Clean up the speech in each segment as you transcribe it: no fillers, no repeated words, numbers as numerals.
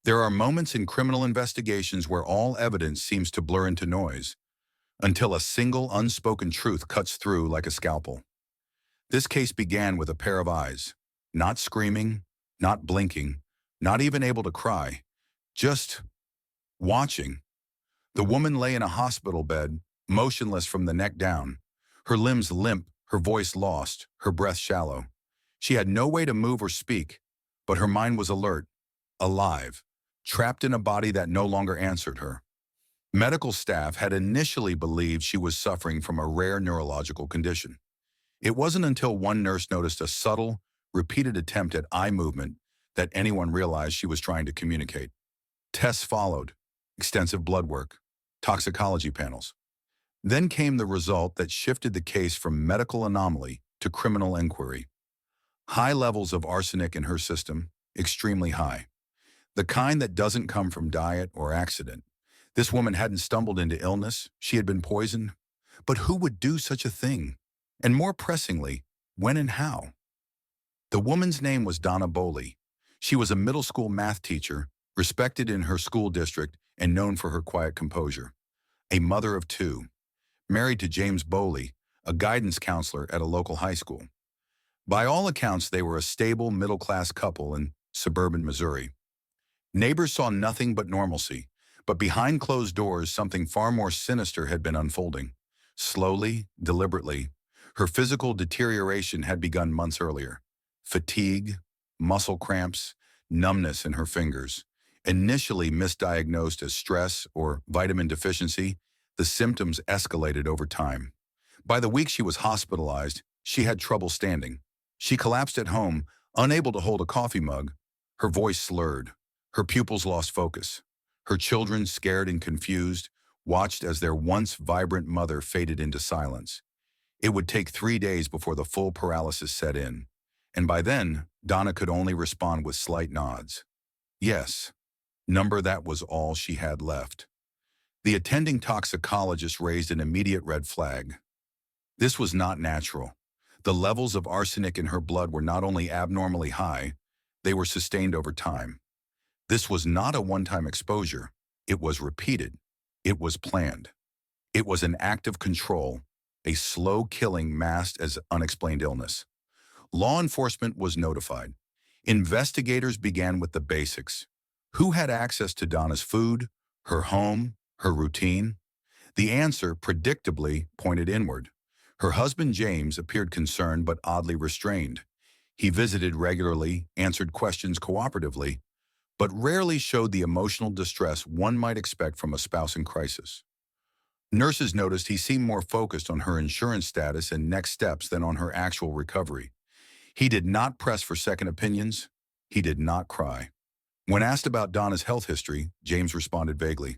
There are moments in criminal investigations where all evidence seems to blur into noise, until a single unspoken truth cuts through like a scalpel. This case began with a pair of eyes, not screaming, not blinking, not even able to cry, just watching. The woman lay in a hospital bed, motionless from the neck down, her limbs limp, her voice lost, her breath shallow. She had no way to move or speak, but her mind was alert, alive, trapped in a body that no longer answered her. Medical staff had initially believed she was suffering from a rare neurological condition. It wasn't until one nurse noticed a subtle, repeated attempt at eye movement that anyone realized she was trying to communicate. Tests followed, extensive blood work, toxicology panels. Then came the result that shifted the case from medical anomaly to criminal inquiry. High levels of arsenic in her system, extremely high. The kind that doesn't come from diet or accident. This woman hadn't stumbled into illness, she had been poisoned. But who would do such a thing? And more pressingly, when and how? The woman's name was Donna Boley. She was a middle school math teacher, respected in her school district and known for her quiet composure. A mother of two, married to James Boley, a guidance counselor at a local high school. By all accounts, they were a stable, middle-class couple in suburban Missouri. Neighbors saw nothing but normalcy, but behind closed doors, something far more sinister had been unfolding. Slowly, deliberately, her physical deterioration had begun months earlier. Fatigue, muscle cramps, numbness in her fingers. Initially misdiagnosed as stress or vitamin deficiency, the symptoms escalated over time. By the week she was hospitalized, she had trouble standing. She collapsed at home, unable to hold a coffee mug. Her voice slurred. Her pupils lost focus. Her children, scared and confused, watched as their once vibrant mother faded into silence. It would take 3 days before the full paralysis set in. And by then, Donna could only respond with slight nods. Yes, number, that was all she had left. The attending toxicologist raised an immediate red flag. This was not natural. The levels of arsenic in her blood were not only abnormally high, they were sustained over time. This was not a one-time exposure. It was repeated. It was planned. It was an act of control, a slow killing masked as unexplained illness. Law enforcement was notified. Investigators began with the basics. Who had access to Donna's food, her home, her routine? The answer, predictably, pointed inward. Her husband James appeared concerned but oddly restrained. He visited regularly, answered questions cooperatively, but rarely showed the emotional distress one might expect from a spouse in crisis. Nurses noticed he seemed more focused on her insurance status and next steps than on her actual recovery. He did not press for second opinions. He did not cry. When asked about Donna's health history, James responded vaguely.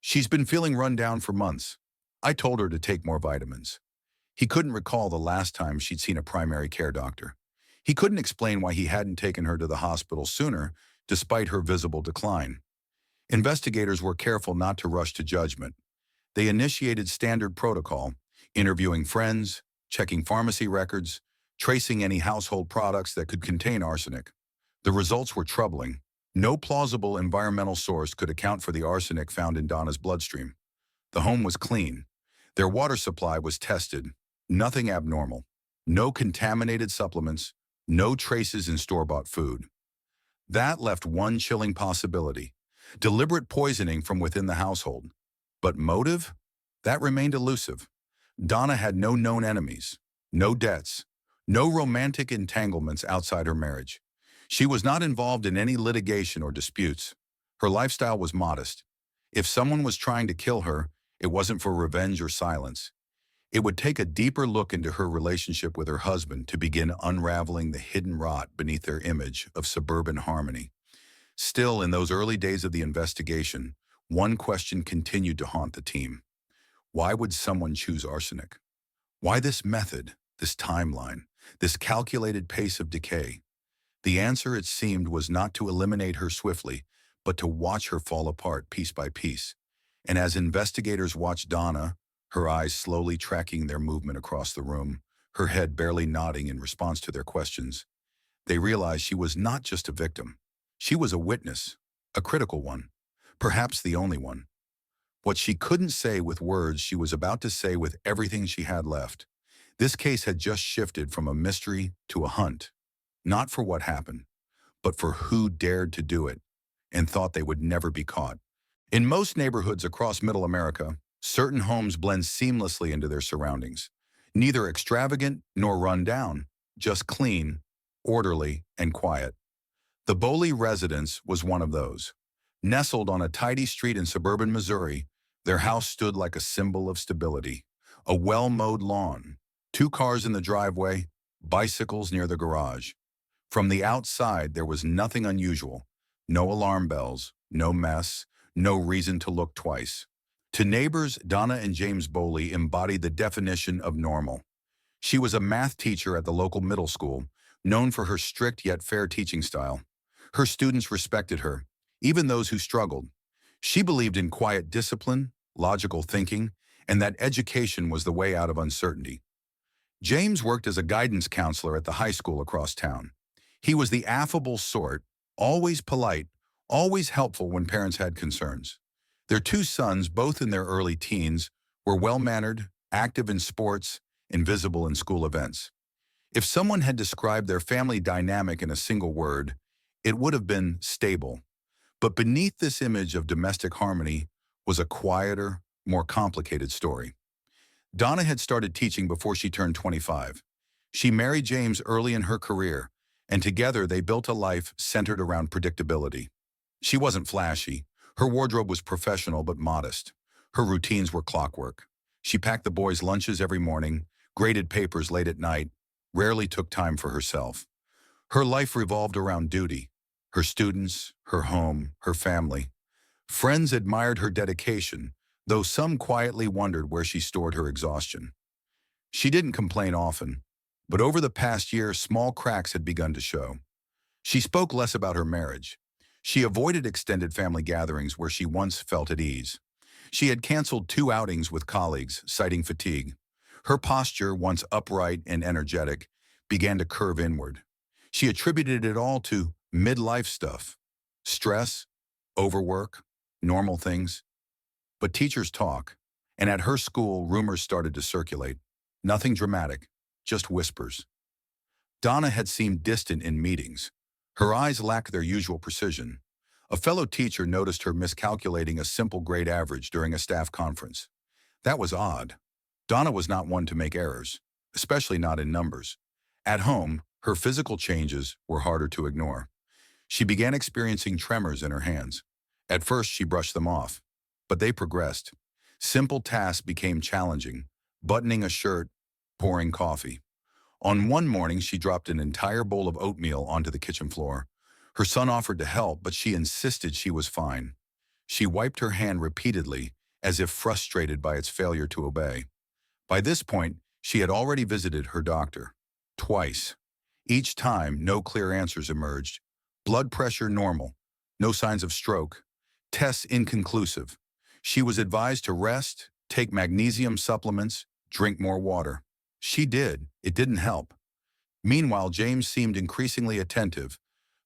She's been feeling run down for months. I told her to take more vitamins. He couldn't recall the last time she'd seen a primary care doctor. He couldn't explain why he hadn't taken her to the hospital sooner, despite her visible decline. Investigators were careful not to rush to judgment. They initiated standard protocol, interviewing friends, checking pharmacy records, tracing any household products that could contain arsenic. The results were troubling. No plausible environmental source could account for the arsenic found in Donna's bloodstream. The home was clean. Their water supply was tested. Nothing abnormal. No contaminated supplements. No traces in store-bought food. That left one chilling possibility: deliberate poisoning from within the household. But motive? That remained elusive. Donna had no known enemies, no debts, no romantic entanglements outside her marriage. She was not involved in any litigation or disputes. Her lifestyle was modest. If someone was trying to kill her, it wasn't for revenge or silence. It would take a deeper look into her relationship with her husband to begin unraveling the hidden rot beneath their image of suburban harmony. Still, in those early days of the investigation, one question continued to haunt the team. Why would someone choose arsenic? Why this method, this timeline, this calculated pace of decay? The answer, it seemed, was not to eliminate her swiftly, but to watch her fall apart piece by piece. And as investigators watched Donna, her eyes slowly tracking their movement across the room, her head barely nodding in response to their questions, they realized she was not just a victim. She was a witness, a critical one, perhaps the only one. What she couldn't say with words she was about to say with everything she had left. This case had just shifted from a mystery to a hunt, not for what happened, but for who dared to do it and thought they would never be caught. In most neighborhoods across Middle America, certain homes blend seamlessly into their surroundings, neither extravagant nor run down, just clean, orderly, and quiet. The Boley residence was one of those. Nestled on a tidy street in suburban Missouri, their house stood like a symbol of stability. A well-mowed lawn, two cars in the driveway, bicycles near the garage. From the outside, there was nothing unusual. No alarm bells, no mess, no reason to look twice. To neighbors, Donna and James Boley embodied the definition of normal. She was a math teacher at the local middle school, known for her strict yet fair teaching style. Her students respected her, even those who struggled. She believed in quiet discipline, logical thinking, and that education was the way out of uncertainty. James worked as a guidance counselor at the high school across town. He was the affable sort, always polite, always helpful when parents had concerns. Their two sons, both in their early teens, were well-mannered, active in sports, and visible in school events. If someone had described their family dynamic in a single word, it would have been stable. But beneath this image of domestic harmony was a quieter, more complicated story. Donna had started teaching before she turned 25. She married James early in her career, and together they built a life centered around predictability. She wasn't flashy. Her wardrobe was professional but modest. Her routines were clockwork. She packed the boys' lunches every morning, graded papers late at night, rarely took time for herself. Her life revolved around duty, her students, her home, her family. Friends admired her dedication, though some quietly wondered where she stored her exhaustion. She didn't complain often, but over the past year, small cracks had begun to show. She spoke less about her marriage. She avoided extended family gatherings where she once felt at ease. She had canceled 2 outings with colleagues, citing fatigue. Her posture, once upright and energetic, began to curve inward. She attributed it all to midlife stuff, stress, overwork, normal things. But teachers talk, and at her school, rumors started to circulate. Nothing dramatic, just whispers. Donna had seemed distant in meetings. Her eyes lacked their usual precision. A fellow teacher noticed her miscalculating a simple grade average during a staff conference. That was odd. Donna was not one to make errors, especially not in numbers. At home, her physical changes were harder to ignore. She began experiencing tremors in her hands. At first, she brushed them off, but they progressed. Simple tasks became challenging, buttoning a shirt, pouring coffee. On one morning, she dropped an entire bowl of oatmeal onto the kitchen floor. Her son offered to help, but she insisted she was fine. She wiped her hand repeatedly, as if frustrated by its failure to obey. By this point, she had already visited her doctor. Twice. Each time, no clear answers emerged. Blood pressure normal. No signs of stroke. Tests inconclusive. She was advised to rest, take magnesium supplements, drink more water. She did. It didn't help. Meanwhile, James seemed increasingly attentive,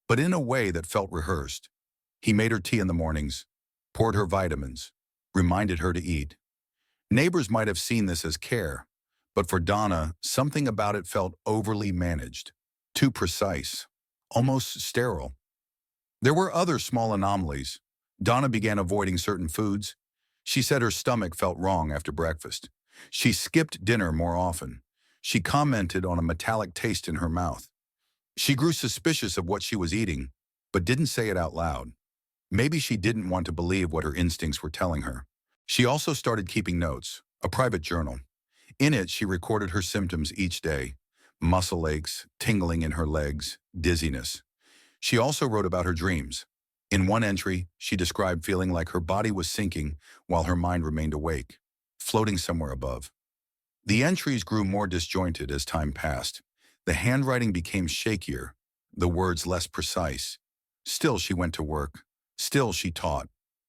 but in a way that felt rehearsed. He made her tea in the mornings, poured her vitamins, reminded her to eat. Neighbors might have seen this as care, but for Donna, something about it felt overly managed, too precise, almost sterile. There were other small anomalies. Donna began avoiding certain foods. She said her stomach felt wrong after breakfast. She skipped dinner more often. She commented on a metallic taste in her mouth. She grew suspicious of what she was eating, but didn't say it out loud. Maybe she didn't want to believe what her instincts were telling her. She also started keeping notes, a private journal. In it, she recorded her symptoms each day: muscle aches, tingling in her legs, dizziness. She also wrote about her dreams. In one entry, she described feeling like her body was sinking while her mind remained awake, floating somewhere above. The entries grew more disjointed as time passed. The handwriting became shakier, the words less precise. Still, she went to work. Still, she taught,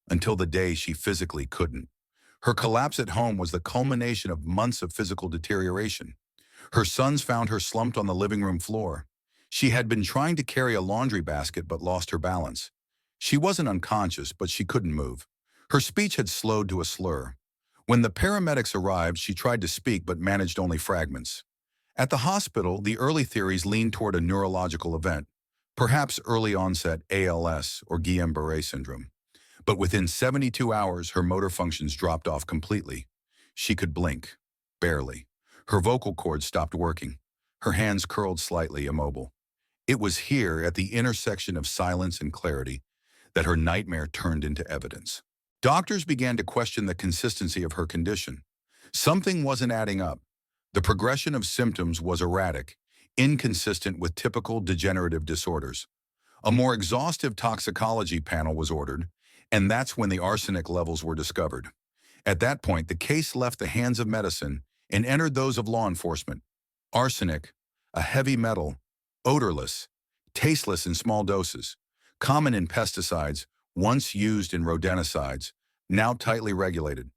until the day she physically couldn't. Her collapse at home was the culmination of months of physical deterioration. Her sons found her slumped on the living room floor. She had been trying to carry a laundry basket but lost her balance. She wasn't unconscious, but she couldn't move. Her speech had slowed to a slur. When the paramedics arrived, she tried to speak but managed only fragments. At the hospital, the early theories leaned toward a neurological event, perhaps early onset ALS or Guillain-Barré syndrome. But within 72 hours, her motor functions dropped off completely. She could blink, barely. Her vocal cords stopped working. Her hands curled slightly, immobile. It was here, at the intersection of silence and clarity, that her nightmare turned into evidence. Doctors began to question the consistency of her condition. Something wasn't adding up. The progression of symptoms was erratic, inconsistent with typical degenerative disorders. A more exhaustive toxicology panel was ordered, and that's when the arsenic levels were discovered. At that point, the case left the hands of medicine and entered those of law enforcement. Arsenic, a heavy metal, odorless, tasteless in small doses, common in pesticides, once used in rodenticides, now tightly regulated.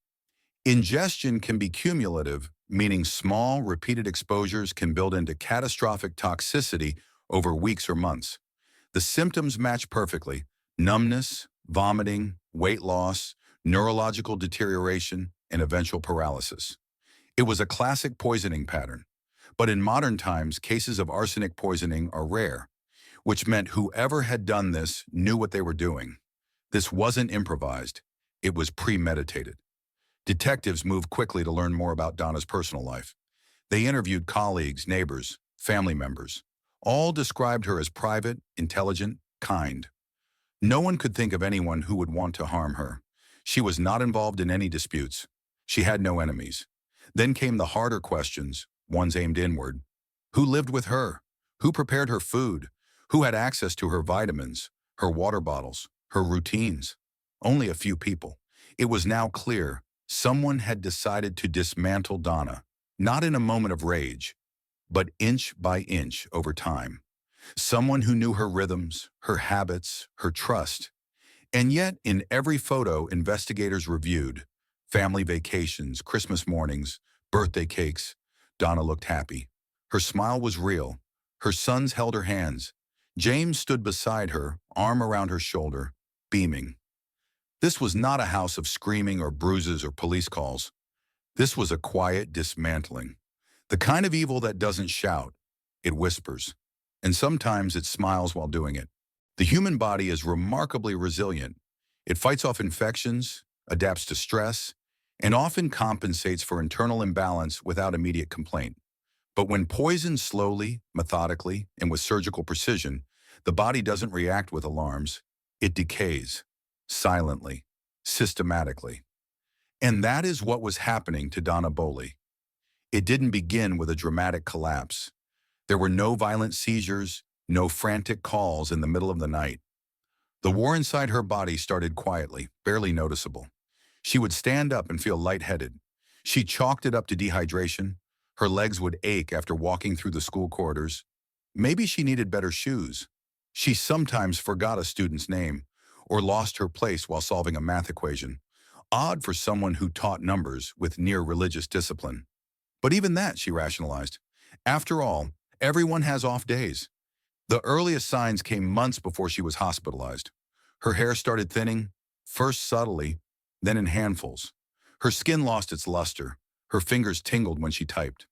Ingestion can be cumulative, meaning small, repeated exposures can build into catastrophic toxicity over weeks or months. The symptoms match perfectly: numbness, vomiting, weight loss, neurological deterioration, and eventual paralysis. It was a classic poisoning pattern. But in modern times, cases of arsenic poisoning are rare, which meant whoever had done this knew what they were doing. This wasn't improvised. It was premeditated. Detectives moved quickly to learn more about Donna's personal life. They interviewed colleagues, neighbors, family members. All described her as private, intelligent, kind. No one could think of anyone who would want to harm her. She was not involved in any disputes. She had no enemies. Then came the harder questions, ones aimed inward. Who lived with her? Who prepared her food? Who had access to her vitamins, her water bottles, her routines? Only a few people. It was now clear someone had decided to dismantle Donna, not in a moment of rage, but inch by inch over time. Someone who knew her rhythms, her habits, her trust. And yet, in every photo investigators reviewed, family vacations, Christmas mornings, birthday cakes, Donna looked happy. Her smile was real. Her sons held her hands. James stood beside her, arm around her shoulder, beaming. This was not a house of screaming or bruises or police calls. This was a quiet dismantling. The kind of evil that doesn't shout, it whispers. And sometimes it smiles while doing it. The human body is remarkably resilient. It fights off infections, adapts to stress, and often compensates for internal imbalance without immediate complaint. But when poisoned slowly, methodically, and with surgical precision, the body doesn't react with alarms. It decays, silently, systematically. And that is what was happening to Donna Boley. It didn't begin with a dramatic collapse. There were no violent seizures, no frantic calls in the middle of the night. The war inside her body started quietly, barely noticeable. She would stand up and feel lightheaded. She chalked it up to dehydration. Her legs would ache after walking through the school corridors. Maybe she needed better shoes. She sometimes forgot a student's name or lost her place while solving a math equation. Odd for someone who taught numbers with near religious discipline. But even that, she rationalized. After all, everyone has off days. The earliest signs came months before she was hospitalized. Her hair started thinning, first subtly, then in handfuls. Her skin lost its luster. Her fingers tingled when she typed.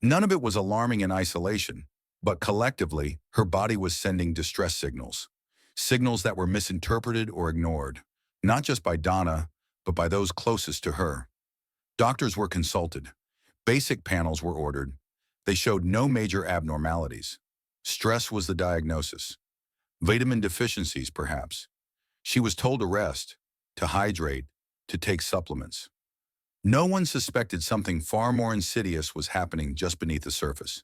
None of it was alarming in isolation, but collectively, her body was sending distress signals. Signals that were misinterpreted or ignored, not just by Donna, but by those closest to her. Doctors were consulted. Basic panels were ordered. They showed no major abnormalities. Stress was the diagnosis. Vitamin deficiencies, perhaps. She was told to rest, to hydrate, to take supplements. No one suspected something far more insidious was happening just beneath the surface.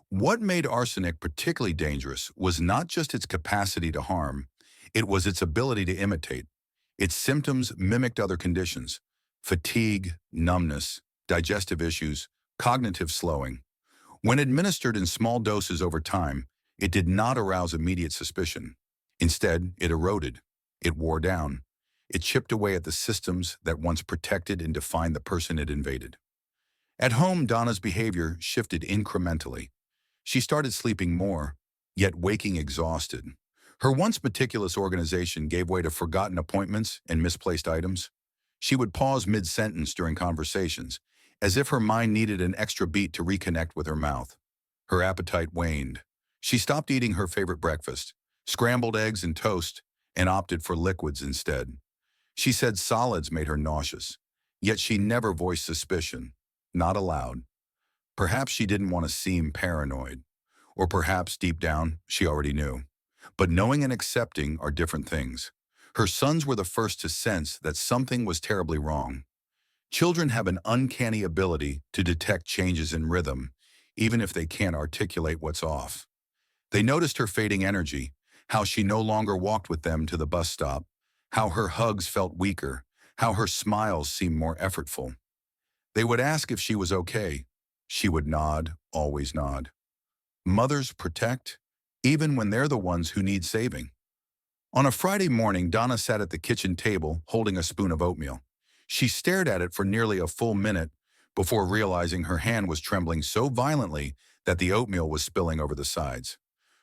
What made arsenic particularly dangerous was not just its capacity to harm, it was its ability to imitate. Its symptoms mimicked other conditions: fatigue, numbness, digestive issues, cognitive slowing. When administered in small doses over time, it did not arouse immediate suspicion. Instead, it eroded. It wore down. It chipped away at the systems that once protected and defined the person it invaded. At home, Donna's behavior shifted incrementally. She started sleeping more, yet waking exhausted. Her once meticulous organization gave way to forgotten appointments and misplaced items. She would pause mid-sentence during conversations, as if her mind needed an extra beat to reconnect with her mouth. Her appetite waned. She stopped eating her favorite breakfast, scrambled eggs and toast, and opted for liquids instead. She said solids made her nauseous, yet she never voiced suspicion, not aloud. Perhaps she didn't want to seem paranoid, or perhaps deep down she already knew. But knowing and accepting are different things. Her sons were the first to sense that something was terribly wrong. Children have an uncanny ability to detect changes in rhythm, even if they can't articulate what's off. They noticed her fading energy, how she no longer walked with them to the bus stop, how her hugs felt weaker, how her smiles seemed more effortful. They would ask if she was okay. She would nod, always nod. Mothers protect, even when they're the ones who need saving. On a Friday morning, Donna sat at the kitchen table holding a spoon of oatmeal. She stared at it for nearly a full minute before realizing her hand was trembling so violently that the oatmeal was spilling over the sides.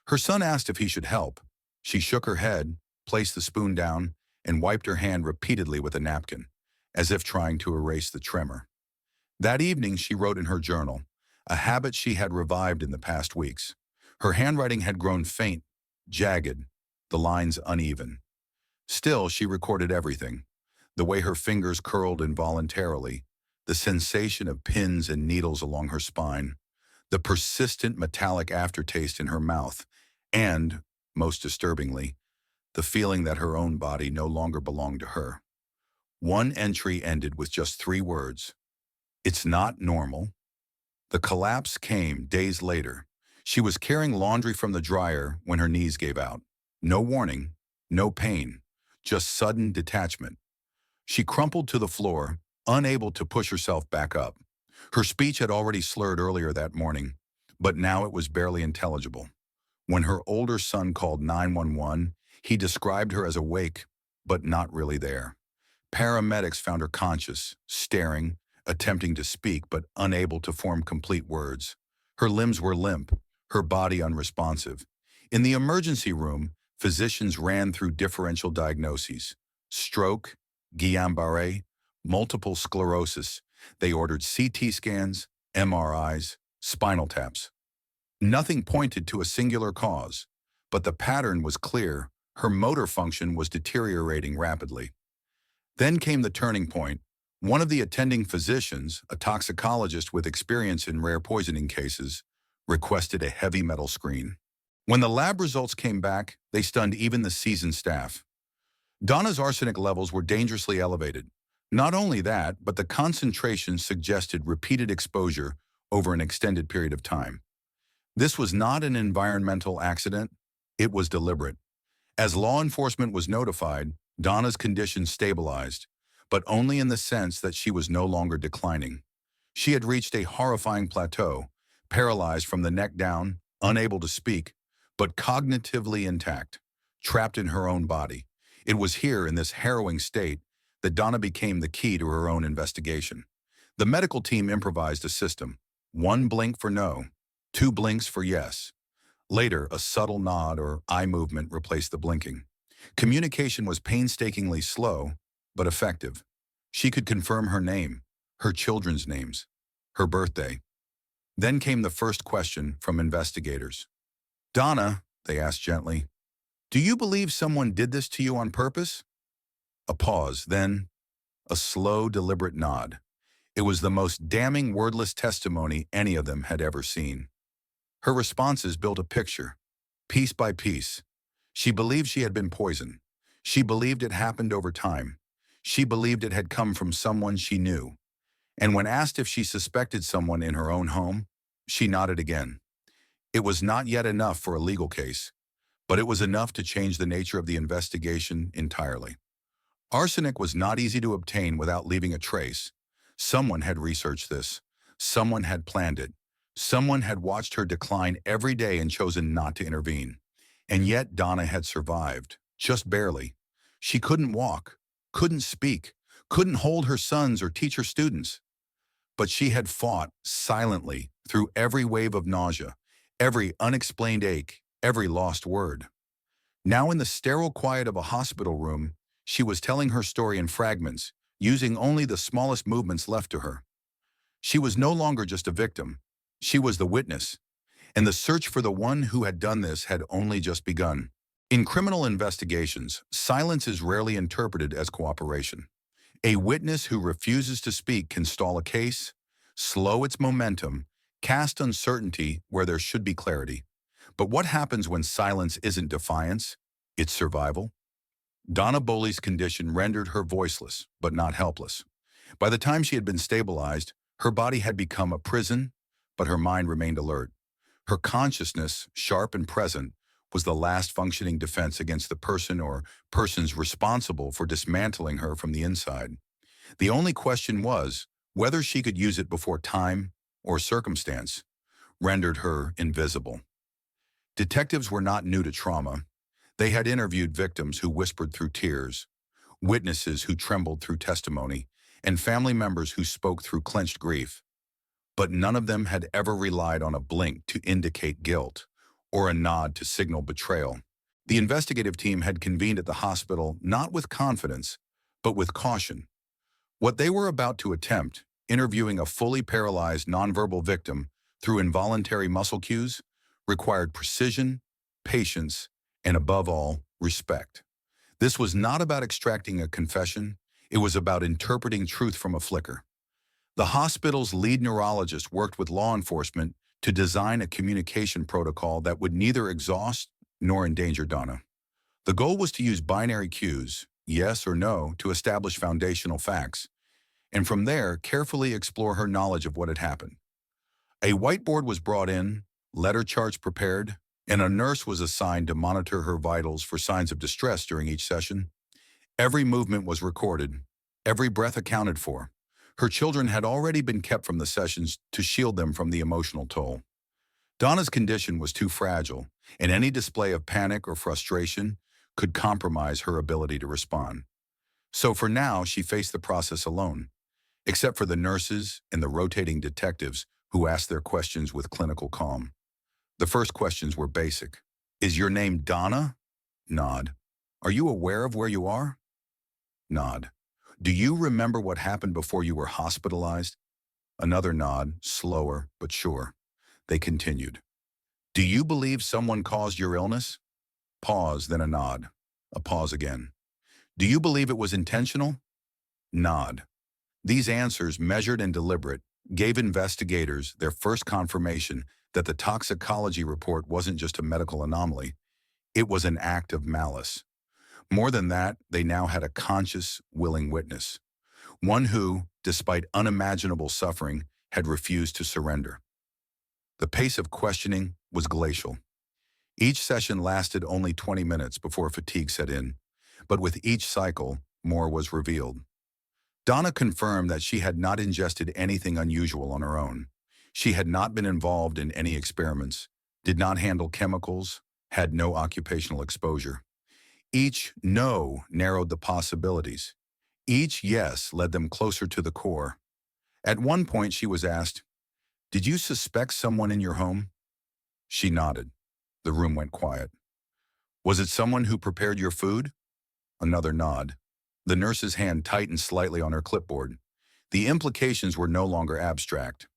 Her son asked if he should help. She shook her head, placed the spoon down, and wiped her hand repeatedly with a napkin, as if trying to erase the tremor. That evening, she wrote in her journal, a habit she had revived in the past weeks. Her handwriting had grown faint, jagged, the lines uneven. Still, she recorded everything. The way her fingers curled involuntarily, the sensation of pins and needles along her spine, the persistent metallic aftertaste in her mouth, and, most disturbingly, the feeling that her own body no longer belonged to her. One entry ended with just 3 words. It's not normal. The collapse came days later. She was carrying laundry from the dryer when her knees gave out. No warning, no pain, just sudden detachment. She crumpled to the floor, unable to push herself back up. Her speech had already slurred earlier that morning, but now it was barely intelligible. When her older son called 911, he described her as awake, but not really there. Paramedics found her conscious, staring, attempting to speak, but unable to form complete words. Her limbs were limp, her body unresponsive. In the emergency room, physicians ran through differential diagnoses: stroke, Guillain-Barré, multiple sclerosis. They ordered CT scans, MRIs, spinal taps. Nothing pointed to a singular cause, but the pattern was clear. Her motor function was deteriorating rapidly. Then came the turning point. One of the attending physicians, a toxicologist with experience in rare poisoning cases, requested a heavy metal screen. When the lab results came back, they stunned even the seasoned staff. Donna's arsenic levels were dangerously elevated. Not only that, but the concentration suggested repeated exposure over an extended period of time. This was not an environmental accident, it was deliberate. As law enforcement was notified, Donna's condition stabilized, but only in the sense that she was no longer declining. She had reached a horrifying plateau, paralyzed from the neck down, unable to speak, but cognitively intact, trapped in her own body. It was here, in this harrowing state, that Donna became the key to her own investigation. The medical team improvised a system: 1 blink for no, 2 blinks for yes. Later, a subtle nod or eye movement replaced the blinking. Communication was painstakingly slow, but effective. She could confirm her name, her children's names, her birthday. Then came the first question from investigators. "Donna," they asked gently, "do you believe someone did this to you on purpose?" A pause, then a slow, deliberate nod. It was the most damning wordless testimony any of them had ever seen. Her responses built a picture, piece by piece. She believed she had been poisoned. She believed it happened over time. She believed it had come from someone she knew. And when asked if she suspected someone in her own home, she nodded again. It was not yet enough for a legal case, but it was enough to change the nature of the investigation entirely. Arsenic was not easy to obtain without leaving a trace. Someone had researched this. Someone had planned it. Someone had watched her decline every day and chosen not to intervene. And yet Donna had survived, just barely. She couldn't walk, couldn't speak, couldn't hold her sons or teach her students. But she had fought silently through every wave of nausea, every unexplained ache, every lost word. Now in the sterile quiet of a hospital room, she was telling her story in fragments, using only the smallest movements left to her. She was no longer just a victim. She was the witness, and the search for the one who had done this had only just begun. In criminal investigations, silence is rarely interpreted as cooperation. A witness who refuses to speak can stall a case, slow its momentum, cast uncertainty where there should be clarity. But what happens when silence isn't defiance? It's survival. Donna Boley's condition rendered her voiceless, but not helpless. By the time she had been stabilized, her body had become a prison, but her mind remained alert. Her consciousness, sharp and present, was the last functioning defense against the person or persons responsible for dismantling her from the inside. The only question was whether she could use it before time or circumstance rendered her invisible. Detectives were not new to trauma. They had interviewed victims who whispered through tears, witnesses who trembled through testimony, and family members who spoke through clenched grief. But none of them had ever relied on a blink to indicate guilt or a nod to signal betrayal. The investigative team had convened at the hospital not with confidence, but with caution. What they were about to attempt, interviewing a fully paralyzed nonverbal victim through involuntary muscle cues, required precision, patience, and above all, respect. This was not about extracting a confession, it was about interpreting truth from a flicker. The hospital's lead neurologist worked with law enforcement to design a communication protocol that would neither exhaust nor endanger Donna. The goal was to use binary cues, yes or no, to establish foundational facts, and from there, carefully explore her knowledge of what had happened. A whiteboard was brought in, letter charts prepared, and a nurse was assigned to monitor her vitals for signs of distress during each session. Every movement was recorded, every breath accounted for. Her children had already been kept from the sessions to shield them from the emotional toll. Donna's condition was too fragile, and any display of panic or frustration could compromise her ability to respond. So for now, she faced the process alone, except for the nurses and the rotating detectives who asked their questions with clinical calm. The first questions were basic. Is your name Donna? Nod. Are you aware of where you are? Nod. Do you remember what happened before you were hospitalized? Another nod, slower but sure. They continued. Do you believe someone caused your illness? Pause, then a nod. A pause again. Do you believe it was intentional? Nod. These answers, measured and deliberate, gave investigators their first confirmation that the toxicology report wasn't just a medical anomaly, it was an act of malice. More than that, they now had a conscious, willing witness, one who, despite unimaginable suffering, had refused to surrender. The pace of questioning was glacial. Each session lasted only 20 minutes before fatigue set in, but with each cycle, more was revealed. Donna confirmed that she had not ingested anything unusual on her own. She had not been involved in any experiments, did not handle chemicals, had no occupational exposure. Each no narrowed the possibilities. Each yes led them closer to the core. At one point she was asked, "Did you suspect someone in your home?" She nodded. The room went quiet. "Was it someone who prepared your food?" Another nod. The nurse's hand tightened slightly on her clipboard. The implications were no longer abstract.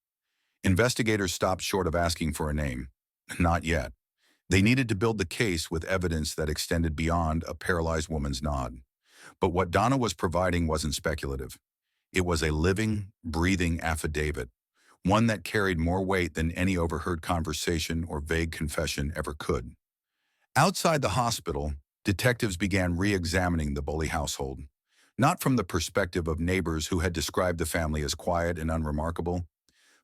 Investigators stopped short of asking for a name. Not yet. They needed to build the case with evidence that extended beyond a paralyzed woman's nod. But what Donna was providing wasn't speculative. It was a living, breathing affidavit, one that carried more weight than any overheard conversation or vague confession ever could. Outside the hospital, detectives began re-examining the Boley household, not from the perspective of neighbors who had described the family as quiet and unremarkable,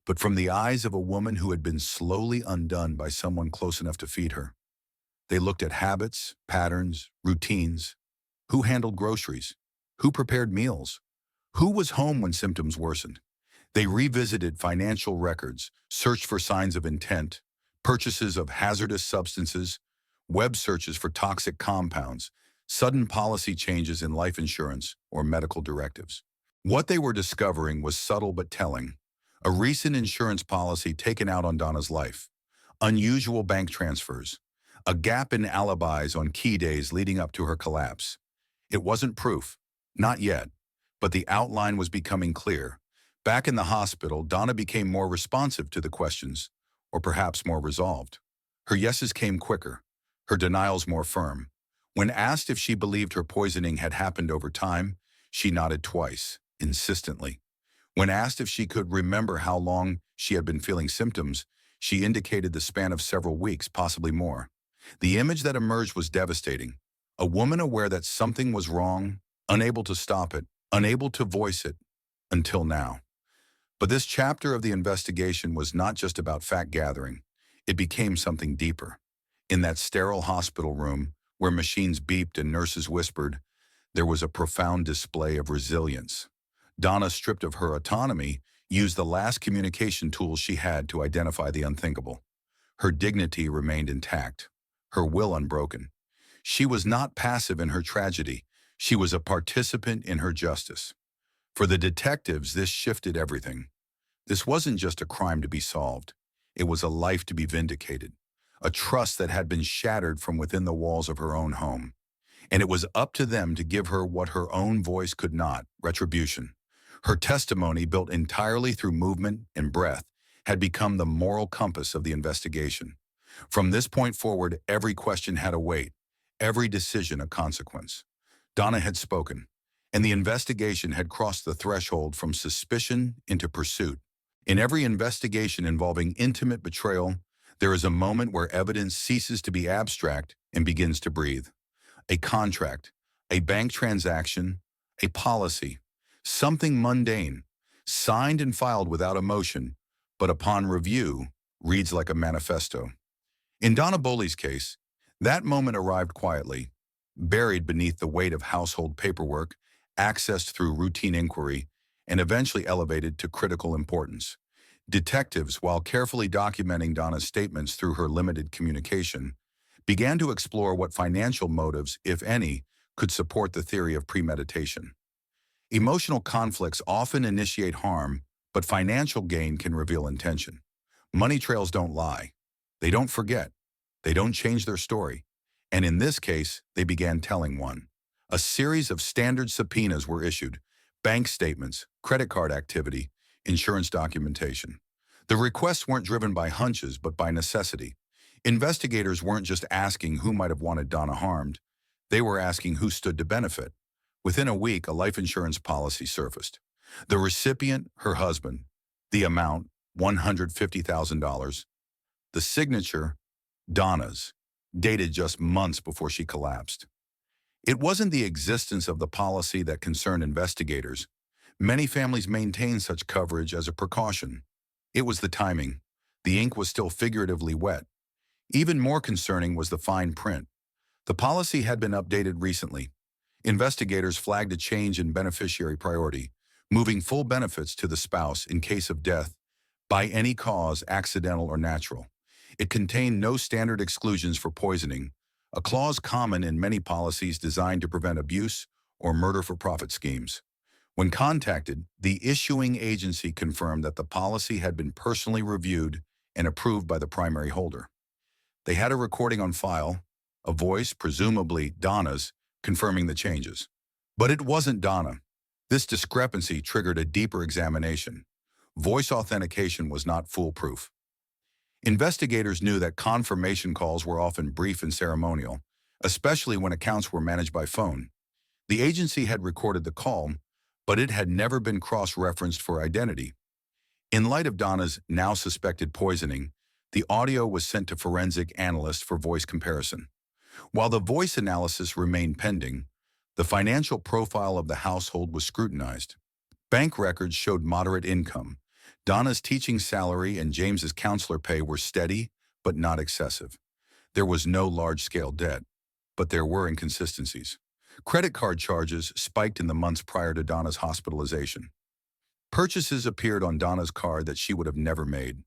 but from the eyes of a woman who had been slowly undone by someone close enough to feed her. They looked at habits, patterns, routines. Who handled groceries? Who prepared meals? Who was home when symptoms worsened? They revisited financial records, searched for signs of intent, purchases of hazardous substances, web searches for toxic compounds, sudden policy changes in life insurance or medical directives. What they were discovering was subtle but telling. A recent insurance policy taken out on Donna's life, unusual bank transfers, a gap in alibis on key days leading up to her collapse. It wasn't proof, not yet, but the outline was becoming clear. Back in the hospital, Donna became more responsive to the questions, or perhaps more resolved. Her yeses came quicker, her denials more firm. When asked if she believed her poisoning had happened over time, she nodded twice, insistently. When asked if she could remember how long she had been feeling symptoms, she indicated the span of several weeks, possibly more. The image that emerged was devastating. A woman aware that something was wrong, unable to stop it, unable to voice it, until now. But this chapter of the investigation was not just about fact-gathering. It became something deeper. In that sterile hospital room, where machines beeped and nurses whispered, there was a profound display of resilience. Donna, stripped of her autonomy, used the last communication tools she had to identify the unthinkable. Her dignity remained intact, her will unbroken. She was not passive in her tragedy. She was a participant in her justice. For the detectives, this shifted everything. This wasn't just a crime to be solved. It was a life to be vindicated, a trust that had been shattered from within the walls of her own home. And it was up to them to give her what her own voice could not, retribution. Her testimony, built entirely through movement and breath, had become the moral compass of the investigation. From this point forward, every question had a weight, every decision a consequence. Donna had spoken, and the investigation had crossed the threshold from suspicion into pursuit. In every investigation involving intimate betrayal, there is a moment where evidence ceases to be abstract and begins to breathe. A contract, a bank transaction, a policy, something mundane, signed and filed without emotion, but upon review, reads like a manifesto. In Donna Boley's case, that moment arrived quietly, buried beneath the weight of household paperwork, accessed through routine inquiry, and eventually elevated to critical importance. Detectives, while carefully documenting Donna's statements through her limited communication, began to explore what financial motives, if any, could support the theory of premeditation. Emotional conflicts often initiate harm, but financial gain can reveal intention. Money trails don't lie. They don't forget. They don't change their story. And in this case, they began telling one. A series of standard subpoenas were issued: bank statements, credit card activity, insurance documentation. The requests weren't driven by hunches, but by necessity. Investigators weren't just asking who might have wanted Donna harmed. They were asking who stood to benefit. Within a week, a life insurance policy surfaced. The recipient, her husband. The amount, $150,000. The signature, Donna's, dated just months before she collapsed. It wasn't the existence of the policy that concerned investigators. Many families maintain such coverage as a precaution. It was the timing. The ink was still figuratively wet. Even more concerning was the fine print. The policy had been updated recently. Investigators flagged a change in beneficiary priority, moving full benefits to the spouse in case of death, by any cause, accidental or natural. It contained no standard exclusions for poisoning, a clause common in many policies designed to prevent abuse or murder-for-profit schemes. When contacted, the issuing agency confirmed that the policy had been personally reviewed and approved by the primary holder. They had a recording on file, a voice, presumably Donna's, confirming the changes. But it wasn't Donna. This discrepancy triggered a deeper examination. Voice authentication was not foolproof. Investigators knew that confirmation calls were often brief and ceremonial, especially when accounts were managed by phone. The agency had recorded the call, but it had never been cross-referenced for identity. In light of Donna's now suspected poisoning, the audio was sent to forensic analysts for voice comparison. While the voice analysis remained pending, the financial profile of the household was scrutinized. Bank records showed moderate income. Donna's teaching salary and James's counselor pay were steady, but not excessive. There was no large-scale debt, but there were inconsistencies. Credit card charges spiked in the months prior to Donna's hospitalization. Purchases appeared on Donna's card that she would have never made.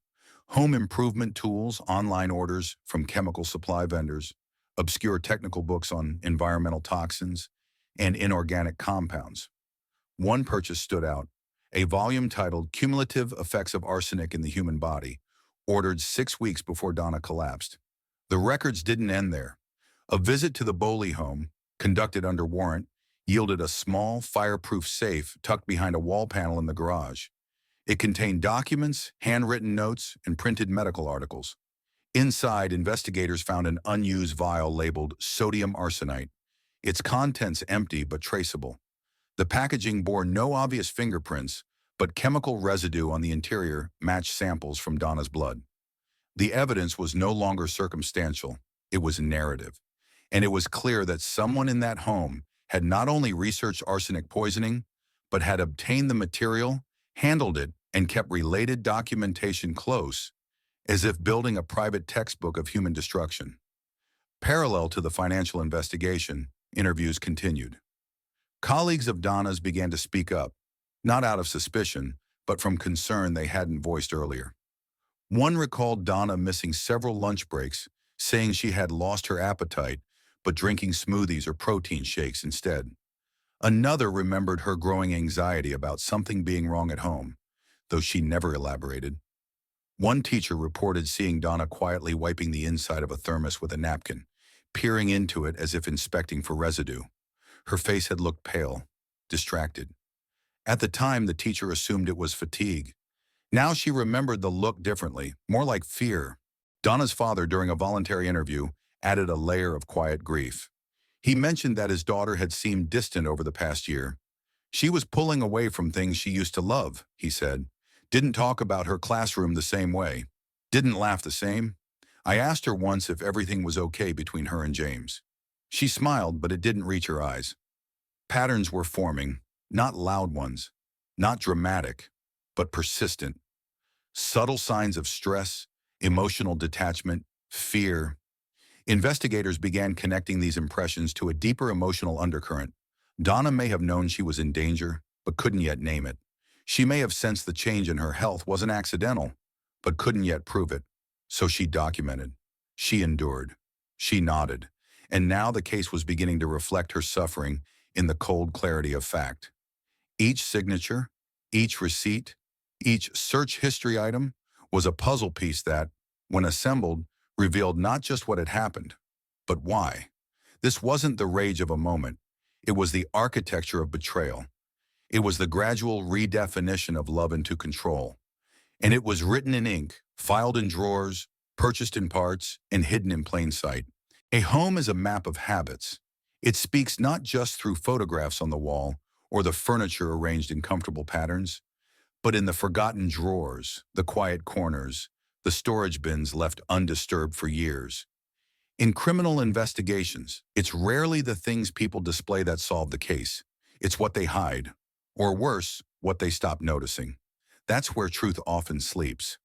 Home improvement tools, online orders from chemical supply vendors, obscure technical books on environmental toxins, and inorganic compounds. One purchase stood out: a volume titled Cumulative Effects of Arsenic in the Human Body, ordered 6 weeks before Donna collapsed. The records didn't end there. A visit to the Boley home, conducted under warrant, yielded a small, fireproof safe tucked behind a wall panel in the garage. It contained documents, handwritten notes, and printed medical articles. Inside, investigators found an unused vial labeled sodium arsenite, its contents empty but traceable. The packaging bore no obvious fingerprints, but chemical residue on the interior matched samples from Donna's blood. The evidence was no longer circumstantial, it was narrative. And it was clear that someone in that home had not only researched arsenic poisoning, but had obtained the material, handled it, and kept related documentation close, as if building a private textbook of human destruction. Parallel to the financial investigation, interviews continued. Colleagues of Donna's began to speak up, not out of suspicion, but from concern they hadn't voiced earlier. One recalled Donna missing several lunch breaks, saying she had lost her appetite, but drinking smoothies or protein shakes instead. Another remembered her growing anxiety about something being wrong at home, though she never elaborated. One teacher reported seeing Donna quietly wiping the inside of a thermos with a napkin, peering into it as if inspecting for residue. Her face had looked pale, distracted. At the time, the teacher assumed it was fatigue. Now she remembered the look differently, more like fear. Donna's father, during a voluntary interview, added a layer of quiet grief. He mentioned that his daughter had seemed distant over the past year. She was pulling away from things she used to love, he said. Didn't talk about her classroom the same way. Didn't laugh the same. I asked her once if everything was okay between her and James. She smiled, but it didn't reach her eyes. Patterns were forming, not loud ones, not dramatic, but persistent. Subtle signs of stress, emotional detachment, fear. Investigators began connecting these impressions to a deeper emotional undercurrent. Donna may have known she was in danger, but couldn't yet name it. She may have sensed the change in her health wasn't accidental, but couldn't yet prove it. So she documented. She endured. She nodded. And now the case was beginning to reflect her suffering in the cold clarity of fact. Each signature, each receipt, each search history item was a puzzle piece that, when assembled, revealed not just what had happened, but why. This wasn't the rage of a moment. It was the architecture of betrayal. It was the gradual redefinition of love into control. And it was written in ink, filed in drawers, purchased in parts, and hidden in plain sight. A home is a map of habits. It speaks not just through photographs on the wall or the furniture arranged in comfortable patterns, but in the forgotten drawers, the quiet corners, the storage bins left undisturbed for years. In criminal investigations, it's rarely the things people display that solve the case. It's what they hide, or worse, what they stop noticing. That's where truth often sleeps.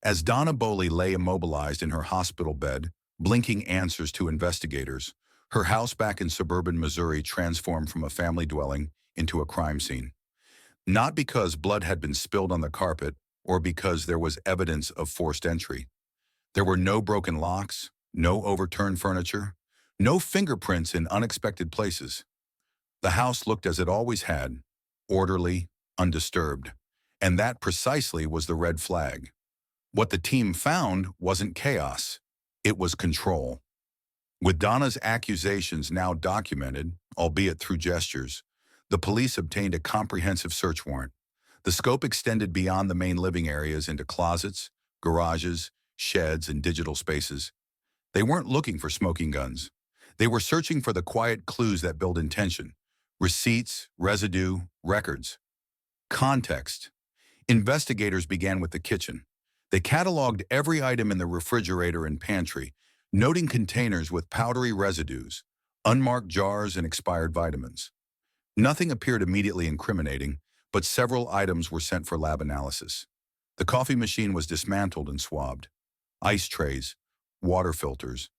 As Donna Boley lay immobilized in her hospital bed, blinking answers to investigators, her house back in suburban Missouri transformed from a family dwelling into a crime scene. Not because blood had been spilled on the carpet or because there was evidence of forced entry. There were no broken locks, no overturned furniture, no fingerprints in unexpected places. The house looked as it always had, orderly, undisturbed. And that precisely was the red flag. What the team found wasn't chaos, it was control. With Donna's accusations now documented, albeit through gestures, the police obtained a comprehensive search warrant. The scope extended beyond the main living areas into closets, garages, sheds, and digital spaces. They weren't looking for smoking guns. They were searching for the quiet clues that build intention: receipts, residue, records. Context. Investigators began with the kitchen. They cataloged every item in the refrigerator and pantry, noting containers with powdery residues, unmarked jars, and expired vitamins. Nothing appeared immediately incriminating, but several items were sent for lab analysis. The coffee machine was dismantled and swabbed. Ice trays, water filters,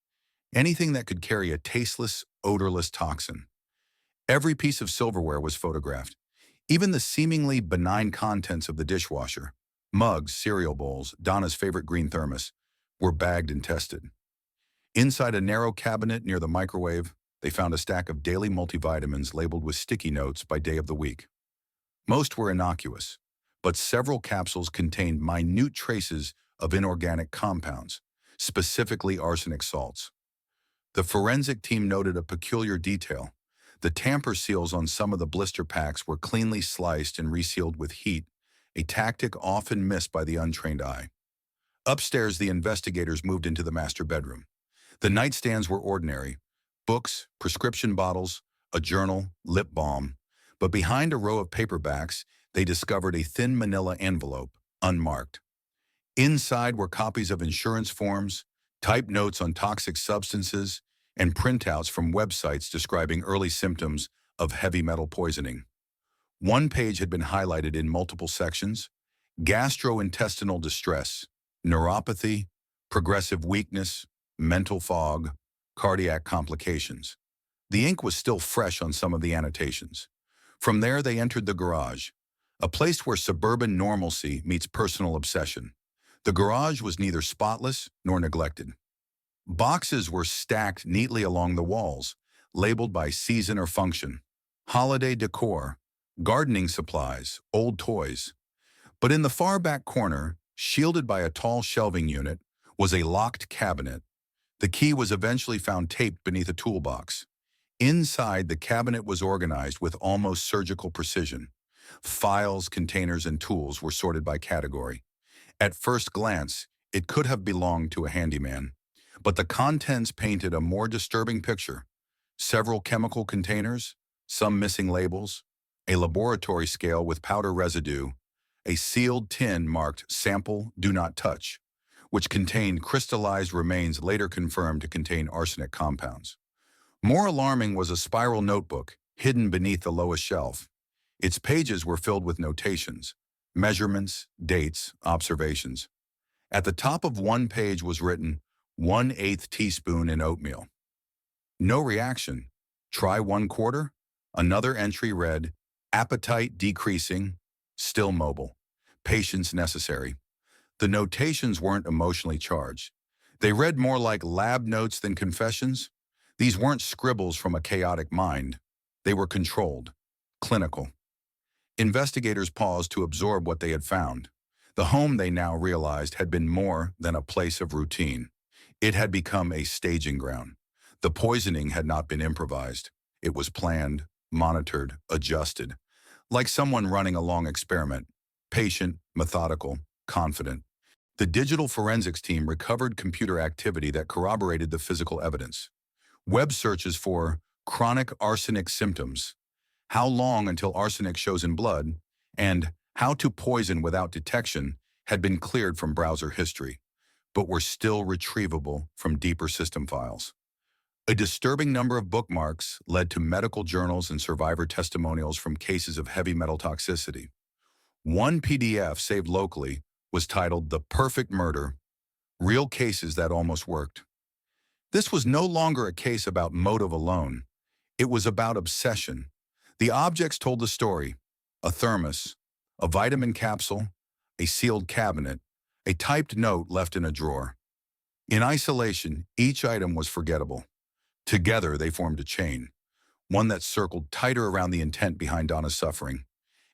anything that could carry a tasteless, odorless toxin. Every piece of silverware was photographed. Even the seemingly benign contents of the dishwasher, mugs, cereal bowls, Donna's favorite green thermos, were bagged and tested. Inside a narrow cabinet near the microwave, they found a stack of daily multivitamins labeled with sticky notes by day of the week. Most were innocuous, but several capsules contained minute traces of inorganic compounds, specifically arsenic salts. The forensic team noted a peculiar detail. The tamper seals on some of the blister packs were cleanly sliced and resealed with heat, a tactic often missed by the untrained eye. Upstairs, the investigators moved into the master bedroom. The nightstands were ordinary: books, prescription bottles, a journal, lip balm. But behind a row of paperbacks, they discovered a thin manila envelope, unmarked. Inside were copies of insurance forms, typed notes on toxic substances, and printouts from websites describing early symptoms of heavy metal poisoning. One page had been highlighted in multiple sections: gastrointestinal distress, neuropathy, progressive weakness, mental fog, cardiac complications. The ink was still fresh on some of the annotations. From there, they entered the garage, a place where suburban normalcy meets personal obsession. The garage was neither spotless nor neglected. Boxes were stacked neatly along the walls, labeled by season or function: holiday decor, gardening supplies, old toys. But in the far back corner, shielded by a tall shelving unit, was a locked cabinet. The key was eventually found taped beneath a toolbox. Inside, the cabinet was organized with almost surgical precision. Files, containers, and tools were sorted by category. At first glance, it could have belonged to a handyman. But the contents painted a more disturbing picture: several chemical containers, some missing labels, a laboratory scale with powder residue, a sealed tin marked "Sample, Do Not Touch," which contained crystallized remains later confirmed to contain arsenic compounds. More alarming was a spiral notebook hidden beneath the lowest shelf. Its pages were filled with notations, measurements, dates, observations. At the top of one page was written, 1/8 teaspoon in oatmeal. No reaction. Try 1/4. Another entry read, appetite decreasing, still mobile, patience necessary. The notations weren't emotionally charged. They read more like lab notes than confessions. These weren't scribbles from a chaotic mind. They were controlled, clinical. Investigators paused to absorb what they had found. The home, they now realized, had been more than a place of routine. It had become a staging ground. The poisoning had not been improvised. It was planned, monitored, adjusted, like someone running a long experiment: patient, methodical, confident. The digital forensics team recovered computer activity that corroborated the physical evidence. Web searches for chronic arsenic symptoms, how long until arsenic shows in blood, and how to poison without detection had been cleared from browser history, but were still retrievable from deeper system files. A disturbing number of bookmarks led to medical journals and survivor testimonials from cases of heavy metal toxicity. One PDF saved locally was titled "The Perfect Murder: Real Cases That Almost Worked." This was no longer a case about motive alone. It was about obsession. The objects told the story: a thermos, a vitamin capsule, a sealed cabinet, a typed note left in a drawer. In isolation, each item was forgettable. Together, they formed a chain, one that circled tighter around the intent behind Donna's suffering.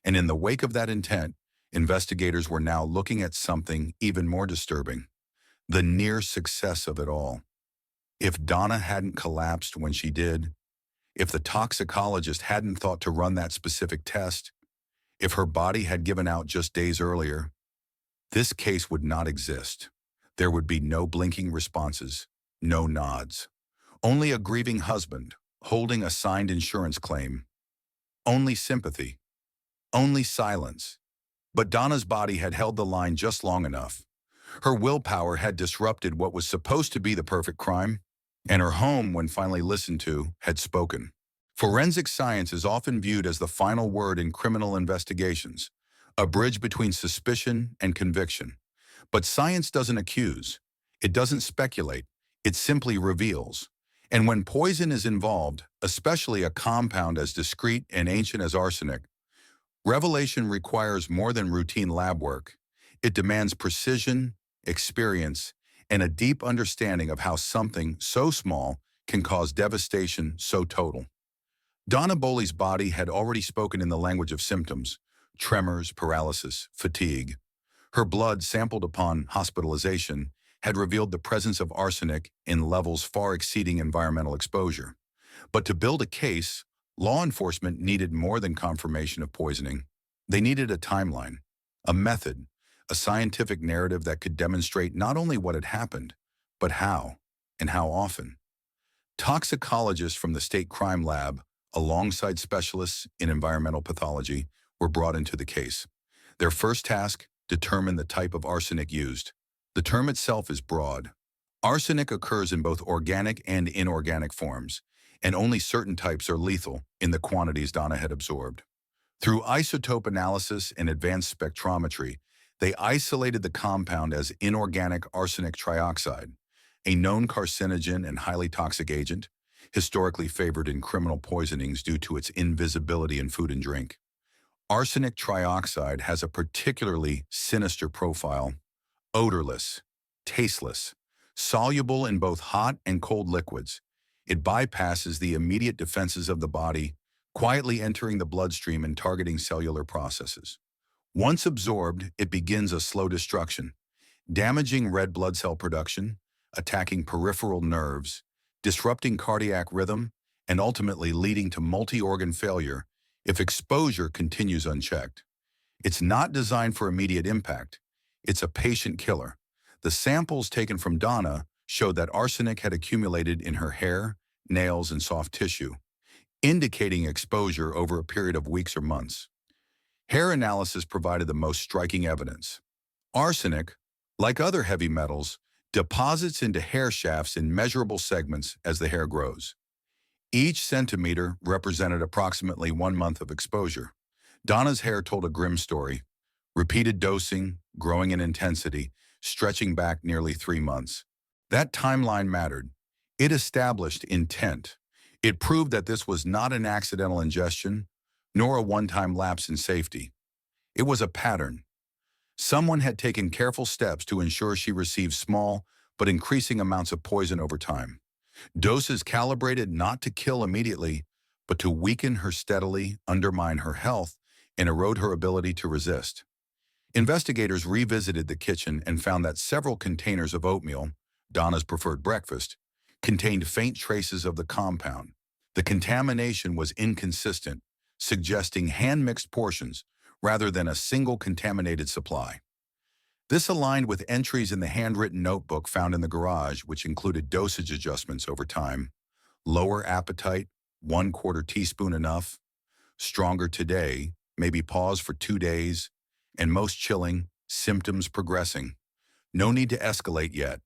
And in the wake of that intent, investigators were now looking at something even more disturbing: the near success of it all. If Donna hadn't collapsed when she did, if the toxicologist hadn't thought to run that specific test, if her body had given out just days earlier, this case would not exist. There would be no blinking responses, no nods. Only a grieving husband holding a signed insurance claim. Only sympathy. Only silence. But Donna's body had held the line just long enough. Her willpower had disrupted what was supposed to be the perfect crime, and her home, when finally listened to, had spoken. Forensic science is often viewed as the final word in criminal investigations, a bridge between suspicion and conviction. But science doesn't accuse. It doesn't speculate. It simply reveals. And when poison is involved, especially a compound as discreet and ancient as arsenic, revelation requires more than routine lab work. It demands precision, experience, and a deep understanding of how something so small can cause devastation so total. Donna Boley's body had already spoken in the language of symptoms: tremors, paralysis, fatigue. Her blood, sampled upon hospitalization, had revealed the presence of arsenic in levels far exceeding environmental exposure. But to build a case, law enforcement needed more than confirmation of poisoning. They needed a timeline, a method, a scientific narrative that could demonstrate not only what had happened, but how, and how often. Toxicologists from the state crime lab, alongside specialists in environmental pathology, were brought into the case. Their first task: determine the type of arsenic used. The term itself is broad. Arsenic occurs in both organic and inorganic forms, and only certain types are lethal in the quantities Donna had absorbed. Through isotope analysis and advanced spectrometry, they isolated the compound as inorganic arsenic trioxide, a known carcinogen and highly toxic agent, historically favored in criminal poisonings due to its invisibility in food and drink. Arsenic trioxide has a particularly sinister profile: odorless, tasteless, soluble in both hot and cold liquids. It bypasses the immediate defenses of the body, quietly entering the bloodstream and targeting cellular processes. Once absorbed, it begins a slow destruction, damaging red blood cell production, attacking peripheral nerves, disrupting cardiac rhythm, and ultimately leading to multi-organ failure if exposure continues unchecked. It's not designed for immediate impact. It's a patient killer. The samples taken from Donna showed that arsenic had accumulated in her hair, nails, and soft tissue, indicating exposure over a period of weeks or months. Hair analysis provided the most striking evidence. Arsenic, like other heavy metals, deposits into hair shafts in measurable segments as the hair grows. Each centimeter represented approximately 1 month of exposure. Donna's hair told a grim story: repeated dosing, growing in intensity, stretching back nearly 3 months. That timeline mattered. It established intent. It proved that this was not an accidental ingestion, nor a one-time lapse in safety. It was a pattern. Someone had taken careful steps to ensure she received small but increasing amounts of poison over time. Doses calibrated not to kill immediately, but to weaken her steadily, undermine her health, and erode her ability to resist. Investigators revisited the kitchen and found that several containers of oatmeal, Donna's preferred breakfast, contained faint traces of the compound. The contamination was inconsistent, suggesting hand-mixed portions rather than a single contaminated supply. This aligned with entries in the handwritten notebook found in the garage, which included dosage adjustments over time: lower appetite, 1/4 teaspoon enough; stronger today, maybe pause for 2 days; and most chilling, symptoms progressing. No need to escalate yet.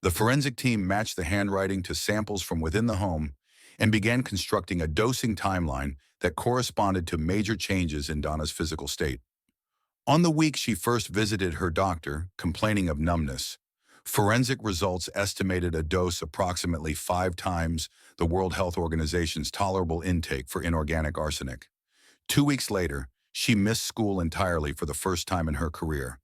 The forensic team matched the handwriting to samples from within the home and began constructing a dosing timeline that corresponded to major changes in Donna's physical state. On the week she first visited her doctor, complaining of numbness, forensic results estimated a dose approximately 5 times the World Health Organization's tolerable intake for inorganic arsenic. 2 weeks later, she missed school entirely for the first time in her career.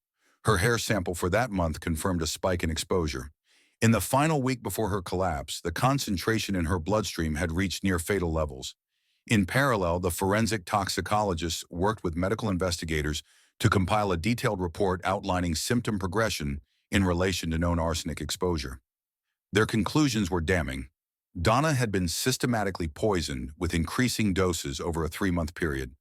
Her hair sample for that month confirmed a spike in exposure. In the final week before her collapse, the concentration in her bloodstream had reached near-fatal levels. In parallel, the forensic toxicologists worked with medical investigators to compile a detailed report outlining symptom progression in relation to known arsenic exposure. Their conclusions were damning. Donna had been systematically poisoned with increasing doses over a 3-month period,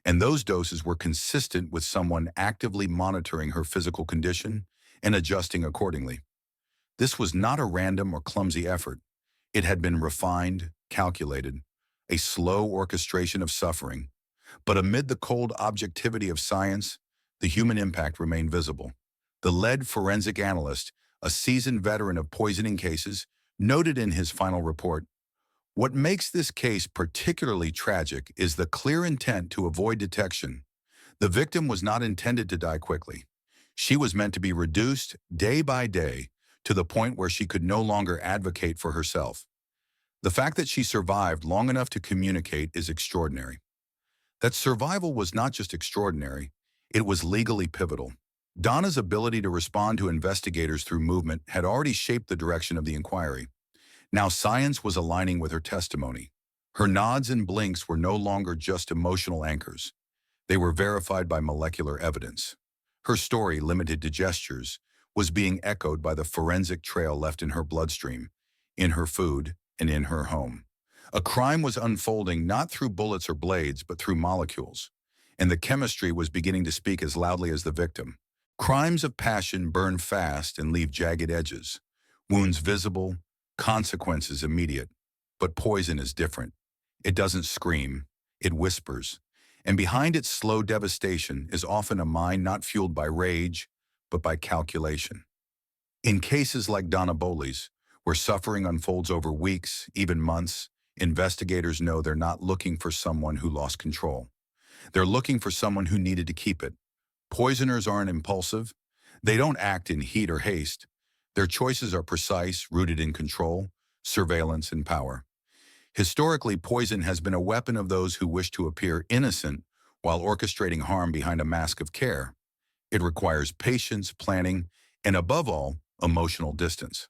and those doses were consistent with someone actively monitoring her physical condition and adjusting accordingly. This was not a random or clumsy effort. It had been refined, calculated, a slow orchestration of suffering. But amid the cold objectivity of science, the human impact remained visible. The lead forensic analyst, a seasoned veteran of poisoning cases, noted in his final report, "What makes this case particularly tragic is the clear intent to avoid detection. The victim was not intended to die quickly. She was meant to be reduced day by day to the point where she could no longer advocate for herself. The fact that she survived long enough to communicate is extraordinary." That survival was not just extraordinary, it was legally pivotal. Donna's ability to respond to investigators through movement had already shaped the direction of the inquiry. Now science was aligning with her testimony. Her nods and blinks were no longer just emotional anchors. They were verified by molecular evidence. Her story, limited to gestures, was being echoed by the forensic trail left in her bloodstream, in her food, and in her home. A crime was unfolding not through bullets or blades, but through molecules, and the chemistry was beginning to speak as loudly as the victim. Crimes of passion burn fast and leave jagged edges, wounds visible, consequences immediate. But poison is different. It doesn't scream, it whispers, and behind its slow devastation is often a mind not fueled by rage, but by calculation. In cases like Donna Boley's, where suffering unfolds over weeks, even months, investigators know they're not looking for someone who lost control. They're looking for someone who needed to keep it. Poisoners aren't impulsive. They don't act in heat or haste. Their choices are precise, rooted in control, surveillance, and power. Historically, poison has been a weapon of those who wish to appear innocent while orchestrating harm behind a mask of care. It requires patience, planning, and above all, emotional distance.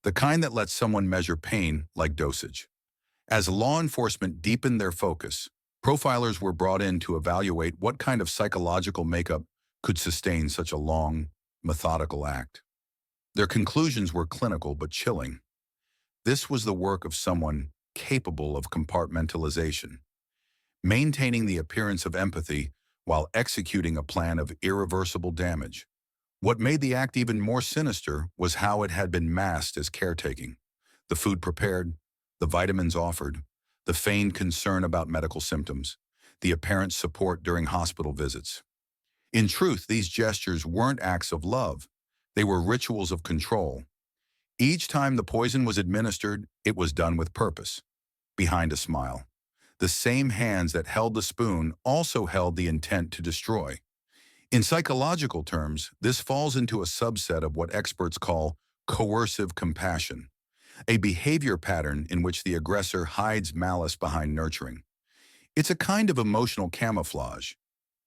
The kind that lets someone measure pain like dosage. As law enforcement deepened their focus, profilers were brought in to evaluate what kind of psychological makeup could sustain such a long, methodical act. Their conclusions were clinical but chilling. This was the work of someone capable of compartmentalization, maintaining the appearance of empathy while executing a plan of irreversible damage. What made the act even more sinister was how it had been masked as caretaking. The food prepared, the vitamins offered, the feigned concern about medical symptoms, the apparent support during hospital visits. In truth, these gestures weren't acts of love. They were rituals of control. Each time the poison was administered, it was done with purpose, behind a smile. The same hands that held the spoon also held the intent to destroy. In psychological terms, this falls into a subset of what experts call coercive compassion, a behavior pattern in which the aggressor hides malice behind nurturing. It's a kind of emotional camouflage.